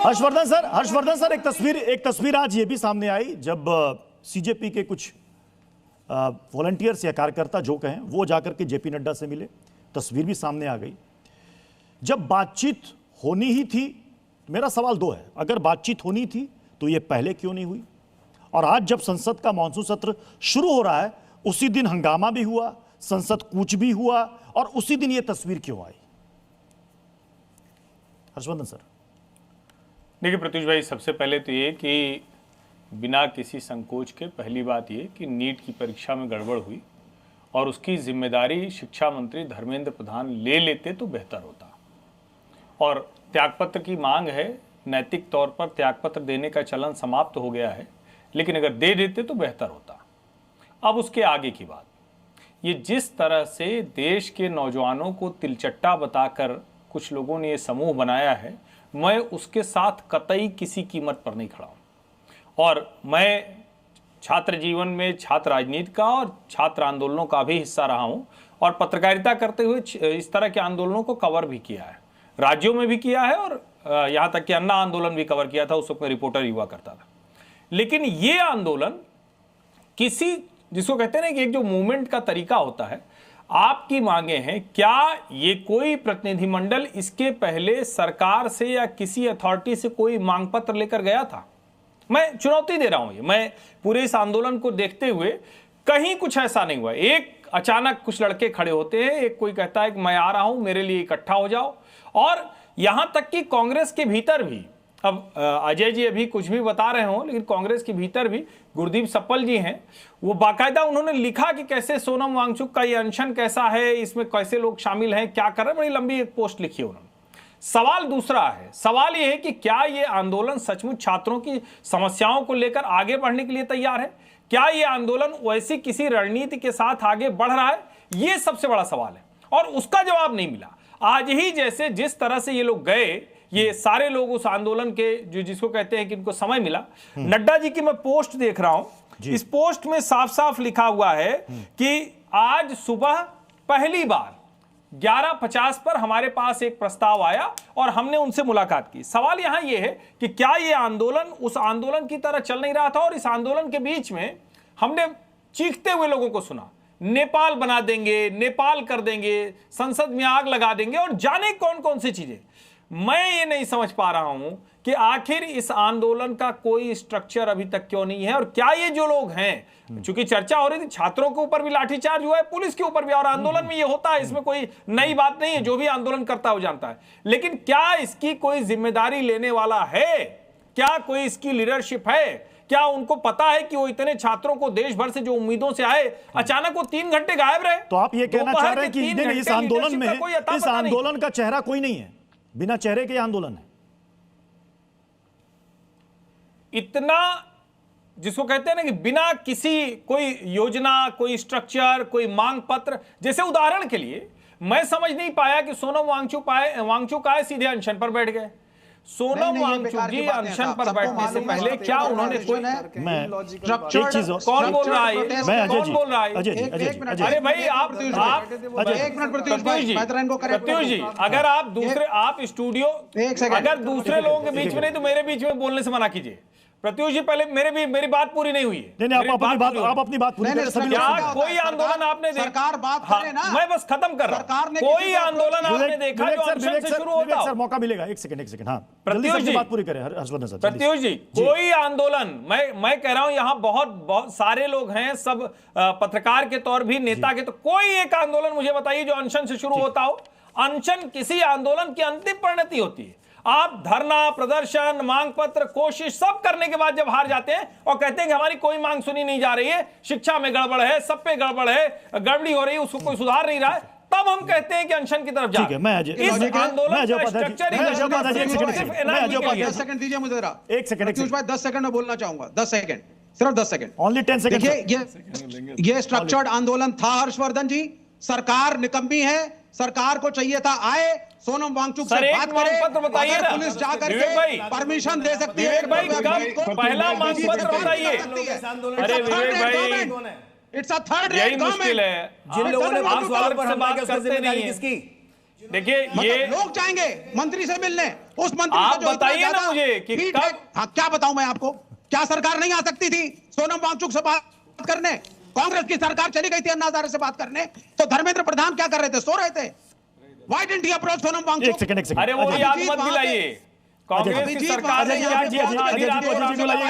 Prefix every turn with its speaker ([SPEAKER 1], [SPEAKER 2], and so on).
[SPEAKER 1] Harshvardhan sir, एक तस्वीर आज ये भी सामने आई जब सीजेपी के कुछ वॉलंटियर्स या कार्यकर्ता जो कहें वो जाकर के जेपी नड्डा से मिले। तस्वीर भी सामने आ गई। जब बातचीत होनी ही थी, मेरा सवाल दो है, अगर बातचीत होनी थी तो ये पहले क्यों नहीं हुई? और आज जब संसद का मानसून सत्र शुरू हो रहा है, उसी दिन हंगामा भी हुआ, संसद कूच भी हुआ, और उसी दिन ये तस्वीर क्यों आई? हर्षवर्धन सर।
[SPEAKER 2] देखिए प्रत्युष भाई, सबसे पहले तो ये कि बिना किसी संकोच के पहली बात ये कि नीट की परीक्षा में गड़बड़ हुई और उसकी जिम्मेदारी शिक्षा मंत्री धर्मेंद्र प्रधान ले लेते तो बेहतर होता। और त्यागपत्र की मांग है, नैतिक तौर पर त्यागपत्र देने का चलन समाप्त हो गया है, लेकिन अगर दे देते तो बेहतर होता। अब उसके आगे की बात, ये जिस तरह से देश के नौजवानों को तिलचट्टा बताकर कुछ लोगों ने ये समूह बनाया है, मैं उसके साथ कतई किसी कीमत पर नहीं खड़ा हूं। और मैं छात्र जीवन में छात्र राजनीति का और छात्र आंदोलनों का भी हिस्सा रहा हूं और पत्रकारिता करते हुए इस तरह के आंदोलनों को कवर भी किया है, राज्यों में भी किया है और यहां तक कि अन्ना आंदोलन भी कवर किया था, उस वक्त मैं रिपोर्टर हुआ करता था। लेकिन ये आंदोलन किसी, जिसको कहते हैं ना कि एक जो मूवमेंट का तरीका होता है, आपकी मांगे हैं, क्या ये कोई प्रतिनिधिमंडल इसके पहले सरकार से या किसी अथॉरिटी से कोई मांग पत्र लेकर गया था? मैं चुनौती दे रहा हूं, ये मैं पूरे इस आंदोलन को देखते हुए कहीं कुछ ऐसा नहीं हुआ। एक अचानक कुछ लड़के खड़े होते हैं, एक कोई कहता है कि मैं आ रहा हूं, मेरे लिए इकट्ठा हो जाओ। और यहां तक कि कांग्रेस के भीतर भी, अब अजय जी अभी कुछ भी बता रहे हो, लेकिन कांग्रेस के भीतर भी गुरदीप सप्पल जी हैं, वो बाकायदा उन्होंने लिखा कि कैसे सोनम वांगचुक का ये अनशन कैसा है, इसमें कैसे लोग शामिल हैं, क्या कर रहे हैं, बड़ी लंबी एक पोस्ट लिखी है उन्होंने। सवाल दूसरा है, सवाल ये है कि क्या ये आंदोलन सचमुच छात्रों की समस्याओं को लेकर आगे बढ़ने के लिए तैयार है? क्या ये आंदोलन वैसी किसी रणनीति के साथ आगे बढ़ रहा है? ये सबसे बड़ा सवाल है और उसका जवाब नहीं मिला। आज ही जैसे जिस तरह से ये लोग गए, ये सारे लोग उस आंदोलन के जो जिसको कहते हैं कि इनको समय मिला, नड्डा जी की मैं पोस्ट देख रहा हूं, इस पोस्ट में साफ साफ लिखा हुआ है कि आज सुबह पहली बार 11:50 पर हमारे पास एक प्रस्ताव आया और हमने उनसे मुलाकात की। सवाल यहां यह है कि क्या यह आंदोलन उस आंदोलन की तरह चल नहीं रहा था? और इस आंदोलन के बीच में हमने चीखते हुए लोगों को सुना, नेपाल बना देंगे, नेपाल कर देंगे, संसद में आग लगा देंगे और जाने कौन कौन सी चीजें। मैं ये नहीं समझ पा रहा हूं कि आखिर इस आंदोलन का कोई स्ट्रक्चर अभी तक क्यों नहीं है। और क्या ये जो लोग हैं, चूंकि चर्चा हो रही थी, छात्रों के ऊपर भी लाठीचार्ज हुआ है, पुलिस के ऊपर भी, और आंदोलन में ये होता है, इसमें कोई नई बात नहीं है, जो भी आंदोलन करता है वो जानता है। लेकिन क्या इसकी कोई जिम्मेदारी लेने वाला है? क्या कोई इसकी लीडरशिप है? क्या उनको पता है कि वो इतने छात्रों को देश भर से जो उम्मीदों से आए, अचानक वो 3 घंटे गायब रहे?
[SPEAKER 1] तो आप ये कहना चाह रहे हैं कि इस आंदोलन में, इस आंदोलन का चेहरा कोई नहीं है, बिना चेहरे के आंदोलन है?
[SPEAKER 2] इतना जिसको कहते हैं ना कि बिना किसी कोई योजना, कोई स्ट्रक्चर, कोई मांग पत्र। जैसे उदाहरण के लिए मैं समझ नहीं पाया कि सोनम वांगचुक आए सीधे अनशन पर बैठ गए। सोनम वांगचुक जी अनशन पर बैठने से पहले क्या उन्होंने कोई, कौन बोल रहा है, कौन बोल रहा है? अरे भाई आप एक मिनट प्रत्युष जी, अगर आप दूसरे, आप स्टूडियो, अगर दूसरे लोगों के बीच में नहीं तो मेरे बीच में बोलने से मना कीजिए। प्रत्युष जी पहले मेरी बात पूरी नहीं हुई है।
[SPEAKER 1] नहीं, आप अपनी बात पूरी करें।
[SPEAKER 2] क्या कोई आंदोलन आपने देखा?
[SPEAKER 3] सरकार बात करे ना,
[SPEAKER 2] मैं बस खत्म कर रहा हूं। कोई आंदोलन आपने देखा जो अनशन से शुरू होता हो?
[SPEAKER 1] सर मौका मिलेगा, एक सेकंड। हाँ,
[SPEAKER 2] प्रत्युष जी
[SPEAKER 1] बात पूरी करें हर्षवर्धन सर।
[SPEAKER 2] प्रत्युष जी, कोई आंदोलन, मैं कह रहा हूं, यहां बहुत सारे लोग हैं, सब पत्रकार के तौर भी, नेता के, तो कोई एक आंदोलन मुझे बताइए जो अनशन से शुरू होता हो। अनशन किसी आंदोलन की अंतिम परिणति होती है। आप धरना, प्रदर्शन, मांग पत्र, कोशिश सब करने के बाद जब हार जाते हैं और कहते हैं कि हमारी कोई मांग सुनी नहीं जा रही है, शिक्षा में गड़बड़ है, सब पे गड़बड़ है, गड़बड़ी हो रही है, उसको कोई सुधार नहीं रहा है, तब हम कहते हैं कि अनशन की तरफ जाए।
[SPEAKER 1] इस
[SPEAKER 2] आंदोलन का स्ट्रक्चर ही
[SPEAKER 3] 10 सेकंड दीजिए मुझे जरा।
[SPEAKER 1] 1 सेकंड
[SPEAKER 3] 10 सेकंड में बोलना चाहूंगा, 10 सेकंड, सिर्फ 10 सेकंड,
[SPEAKER 1] ओनली 10 सेकंड।
[SPEAKER 3] देखिए ये स्ट्रक्चर्ड आंदोलन था हर्षवर्धन जी। सरकार निकम्मी है, सरकार को चाहिए था आए, सोनम वांगचुक से बात करे, अगर पुलिस जाकर के परमिशन दे सकती है।
[SPEAKER 2] पहला मांग पत्र बताइए। अरे विवेक भाई,
[SPEAKER 3] इट्स अ थर्ड
[SPEAKER 2] यही मुश्किल है, जिन लोगों ने बात करते नहीं है। देखिए
[SPEAKER 3] मतलब
[SPEAKER 2] ये
[SPEAKER 3] लोग जाएंगे मंत्री से मिलने, उस मंत्री
[SPEAKER 2] आप
[SPEAKER 3] का जो इतना
[SPEAKER 2] बताइए ना
[SPEAKER 3] ज्यादा
[SPEAKER 2] मुझे कि
[SPEAKER 3] हीट
[SPEAKER 2] कब-
[SPEAKER 3] है। हाँ, क्या बताऊं मैं आपको, क्या सरकार नहीं आ सकती थी सोनम वांगचुक से बात करने? कांग्रेस की सरकार चली गई थी अन्ना हजारे से बात करने, तो धर्मेंद्र प्रधान क्या कर रहे थे? सो रहे थे। Why didn't he approach Sonam Wangchuk?
[SPEAKER 1] एक सेकंड
[SPEAKER 2] अरे वो
[SPEAKER 1] अजय
[SPEAKER 2] याद
[SPEAKER 3] जी,
[SPEAKER 2] मत
[SPEAKER 3] वहां पे-
[SPEAKER 2] दिलाइए, कांग्रेस की
[SPEAKER 3] अभिजीत
[SPEAKER 2] सरकार ने
[SPEAKER 3] वहां पे
[SPEAKER 2] क्या
[SPEAKER 3] जाके
[SPEAKER 2] किया
[SPEAKER 3] पहुंच
[SPEAKER 2] था?
[SPEAKER 3] गए
[SPEAKER 2] आधी
[SPEAKER 3] थे।
[SPEAKER 2] रात को
[SPEAKER 1] जी, जी,
[SPEAKER 2] राफेल
[SPEAKER 1] जी,
[SPEAKER 2] हवाई